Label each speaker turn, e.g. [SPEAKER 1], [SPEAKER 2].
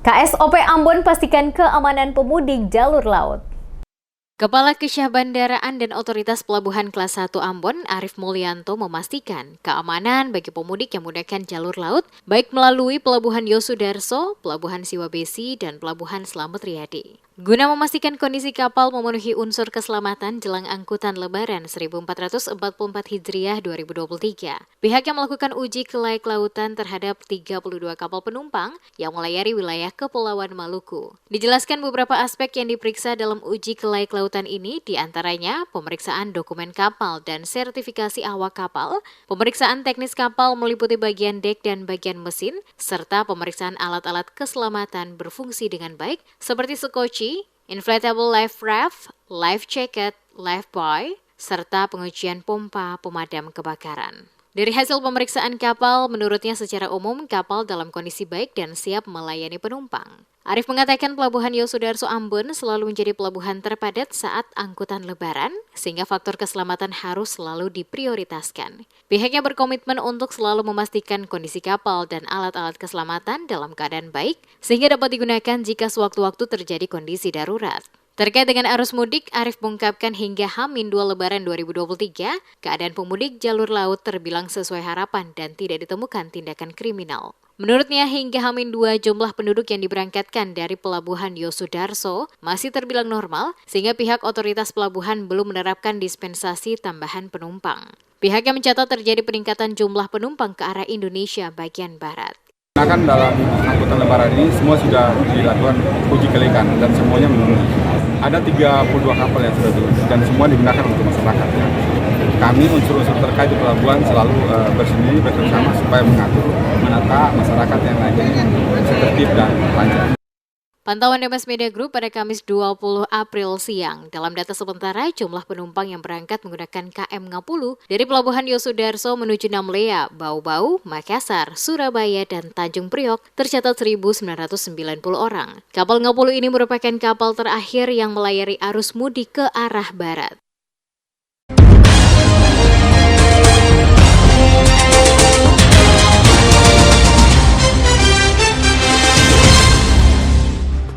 [SPEAKER 1] KSOP Ambon pastikan keamanan pemudik jalur laut.
[SPEAKER 2] Kepala Kesyah Bandaraan dan Otoritas Pelabuhan Kelas 1 Ambon, Arif Mulyanto memastikan keamanan bagi pemudik yang menggunakan jalur laut, baik melalui Pelabuhan Yosudarso, Pelabuhan Siwabesi, dan Pelabuhan Slamet Riyadi. Guna memastikan kondisi kapal memenuhi unsur keselamatan jelang angkutan Lebaran 1444 Hijriah 2023, pihak yang melakukan uji kelayak lautan terhadap 32 kapal penumpang yang melayari wilayah Kepulauan Maluku. Dijelaskan beberapa aspek yang diperiksa dalam uji kelayak lautan ini, diantaranya pemeriksaan dokumen kapal dan sertifikasi awak kapal, pemeriksaan teknis kapal meliputi bagian dek dan bagian mesin, serta pemeriksaan alat-alat keselamatan berfungsi dengan baik seperti sekoci, inflatable life raft, life jacket, life buoy, serta pengujian pompa pemadam kebakaran. Dari hasil pemeriksaan kapal, menurutnya secara umum kapal dalam kondisi baik dan siap melayani penumpang. Arif mengatakan Pelabuhan Yosudarso Ambon selalu menjadi pelabuhan terpadat saat angkutan Lebaran, sehingga faktor keselamatan harus selalu diprioritaskan. Pihaknya berkomitmen untuk selalu memastikan kondisi kapal dan alat-alat keselamatan dalam keadaan baik, sehingga dapat digunakan jika sewaktu-waktu terjadi kondisi darurat. Terkait dengan arus mudik, Arif mengungkapkan hingga H-2 Lebaran 2023, keadaan pemudik jalur laut terbilang sesuai harapan dan tidak ditemukan tindakan kriminal. Menurutnya, hingga H-2 jumlah penduduk yang diberangkatkan dari Pelabuhan Yosudarso masih terbilang normal, sehingga pihak otoritas pelabuhan belum menerapkan dispensasi tambahan penumpang. Pihaknya mencatat terjadi peningkatan jumlah penumpang ke arah Indonesia bagian barat.
[SPEAKER 3] Kan dalam angkutan Lebaran ini semua sudah dilakukan uji kelayakan dan semuanya memenuhi. Ada 32 kapal yang sudah diuji dan semua digunakan untuk masyarakat. Kami unsur-unsur terkait di pelabuhan selalu bersembunyi bersama supaya mengatur menata masyarakat yang lainnya tertib dan lancar.
[SPEAKER 2] Pantauan DMS Media Group pada Kamis 20 April siang. Dalam data sementara, jumlah penumpang yang berangkat menggunakan KM Ngapulu dari Pelabuhan Yosudarso menuju Namlea, Bau-Bau, Makassar, Surabaya, dan Tanjung Priok tercatat 1.990 orang. Kapal Ngapulu ini merupakan kapal terakhir yang melayari arus mudik ke arah barat.